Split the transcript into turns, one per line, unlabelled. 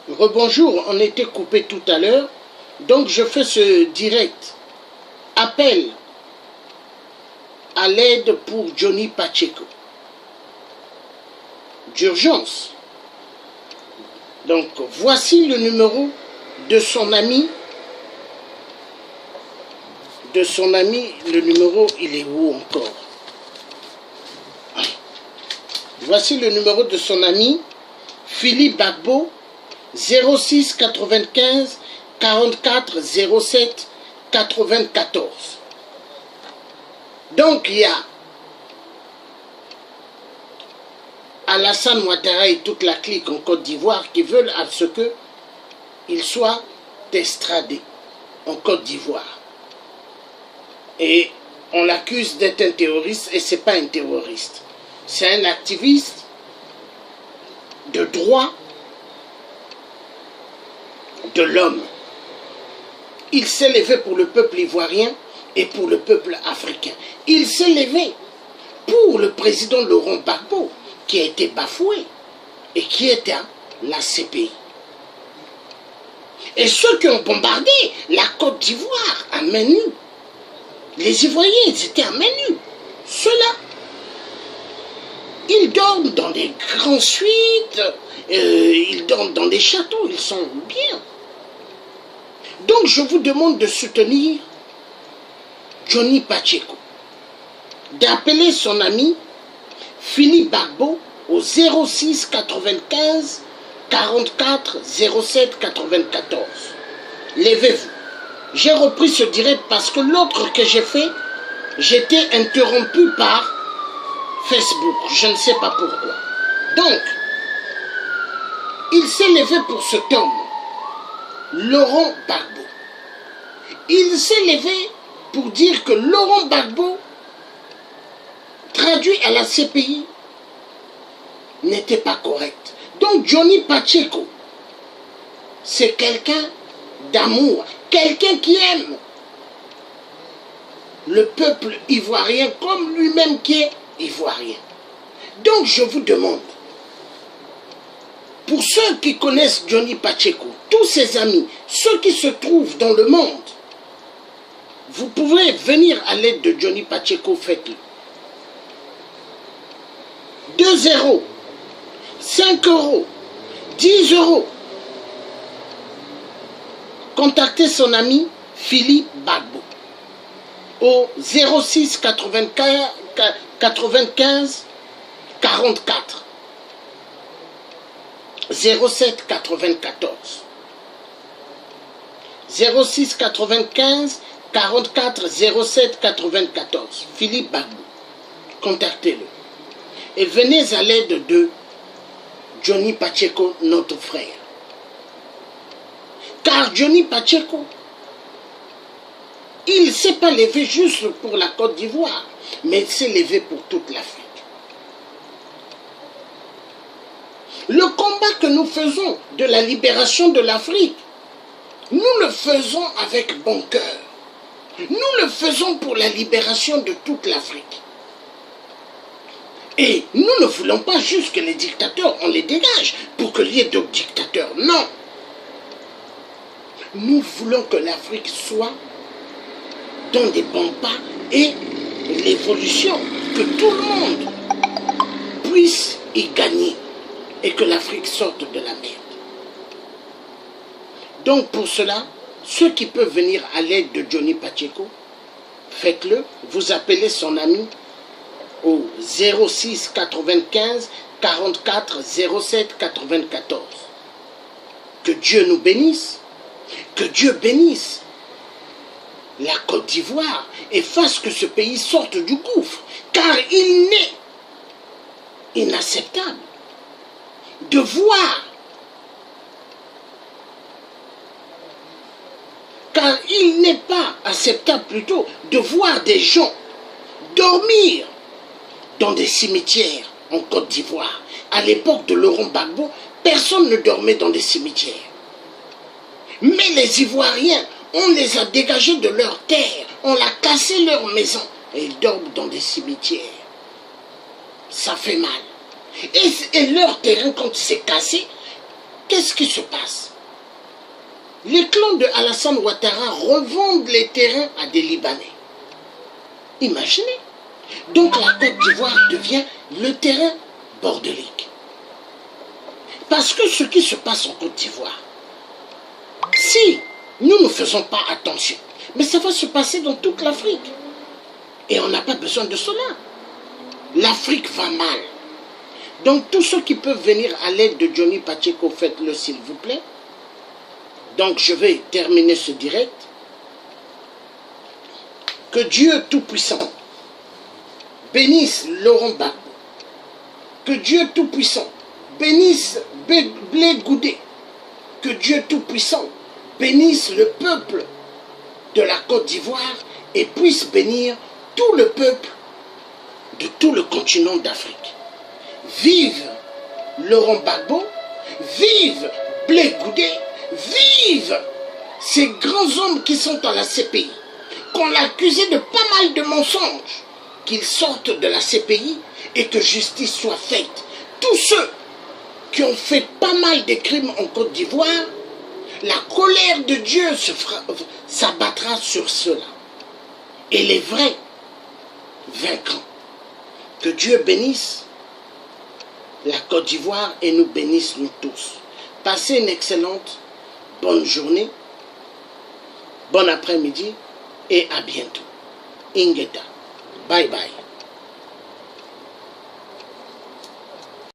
Rebonjour, on était coupé tout à l'heure, donc je fais ce direct. Appel à l'aide pour Johnny Pacheco. D'urgence. Donc voici le numéro de son ami. Le numéro, il est où encore? Voici le numéro de son ami, Philippe Bagbo, 06 95 44 07 94. Donc il y a Alassane Ouattara et toute la clique en Côte d'Ivoire qui veulent à ce qu'il soit extradé en Côte d'Ivoire. Et on l'accuse d'être un terroriste et ce n'est pas un terroriste. C'est un activiste de droit de l'homme. Il s'est levé pour le peuple ivoirien et pour le peuple africain. Il s'est levé pour le président Laurent Gbagbo qui a été bafoué et qui était à la CPI. Et ceux qui ont bombardé la Côte d'Ivoire à main nue, les Ivoiriens, ils étaient à main nue. Ceux-là, ils dorment dans des grandes suites, ils dorment dans des châteaux, ils sont bien. Donc je vous demande de soutenir Johnny Pacheco, d'appeler son ami Philippe Bagbo au 06 95 44 07 94. Levez-vous. J'ai repris ce direct parce que l'autre que j'ai fait, j'étais interrompu par Facebook. Je ne sais pas pourquoi. Donc, il s'est levé pour cet homme, Laurent Gbagbo. Il s'est levé pour dire que Laurent Gbagbo, traduit à la CPI, n'était pas correct. Donc Johnny Pacheco, c'est quelqu'un d'amour, quelqu'un qui aime le peuple ivoirien comme lui-même qui est ivoirien. Donc je vous demande, pour ceux qui connaissent Johnny Pacheco, tous ses amis, ceux qui se trouvent dans le monde, vous pouvez venir à l'aide de Johnny Pacheco, faites-le. 2 €, 5 €, 10 €. Contactez son ami Philippe Bagbo au 06 95 44 07 94. 06 95 44 07 94. Philippe Bagbo. Contactez-le. Et venez à l'aide de Johnny Pacheco, notre frère. Car Johnny Pacheco, il ne s'est pas levé juste pour la Côte d'Ivoire, mais il s'est levé pour toute l'Afrique. Le combat que nous faisons de la libération de l'Afrique, nous le faisons avec bon cœur. Nous le faisons pour la libération de toute l'Afrique. Et nous ne voulons pas juste que les dictateurs, on les dégage pour qu'il y ait d'autres dictateurs. Non. Nous voulons que l'Afrique soit dans des bons pas et l'évolution, que tout le monde puisse y gagner et que l'Afrique sorte de la merde. Donc pour cela, ceux qui peuvent venir à l'aide de Johnny Pacheco, faites-le. Vous appelez son ami au 06 95 44 07 94. Que Dieu nous bénisse, que Dieu bénisse la Côte d'Ivoire et fasse que ce pays sorte du gouffre, car il n'est inacceptable de voir, car il n'est pas acceptable plutôt de voir des gens dormir dans des cimetières en Côte d'Ivoire. À l'époque de Laurent Gbagbo, personne ne dormait dans des cimetières. Mais les Ivoiriens, on les a dégagés de leur terre, on a cassé leur maison et ils dorment dans des cimetières. Ça fait mal. Et leur terrain, quand c'est cassé, qu'est-ce qui se passe? Les clans de Alassane Ouattara revendent les terrains à des Libanais. Imaginez. Donc la Côte d'Ivoire devient le terrain bordélique. Parce que ce qui se passe en Côte d'Ivoire, si nous ne faisons pas attention, mais ça va se passer dans toute l'Afrique. Et on n'a pas besoin de cela. L'Afrique va mal. Donc tous ceux qui peuvent venir à l'aide de Johnny Pacheco, faites-le s'il vous plaît. Donc je vais terminer ce direct. Que Dieu Tout-Puissant bénisse Laurent Gbagbo. Que Dieu Tout-Puissant bénisse Blé Goudé. Que Dieu Tout-Puissant bénisse le peuple de la Côte d'Ivoire et puisse bénir tout le peuple de tout le continent d'Afrique. Vive Laurent Gbagbo, vive Blé Goudé, vive ces grands hommes qui sont à la CPI, qu'on l'a accusé de pas mal de mensonges, qu'ils sortent de la CPI et que justice soit faite. Tous ceux qui ont fait pas mal de crimes en Côte d'Ivoire, la colère de Dieu s'abattra sur ceux-là. Et les vrais vaincront. Que Dieu bénisse la Côte d'Ivoire et nous bénisse nous tous. Passez une excellente bonne journée, bon après-midi et à bientôt. Ingeta. Bye bye.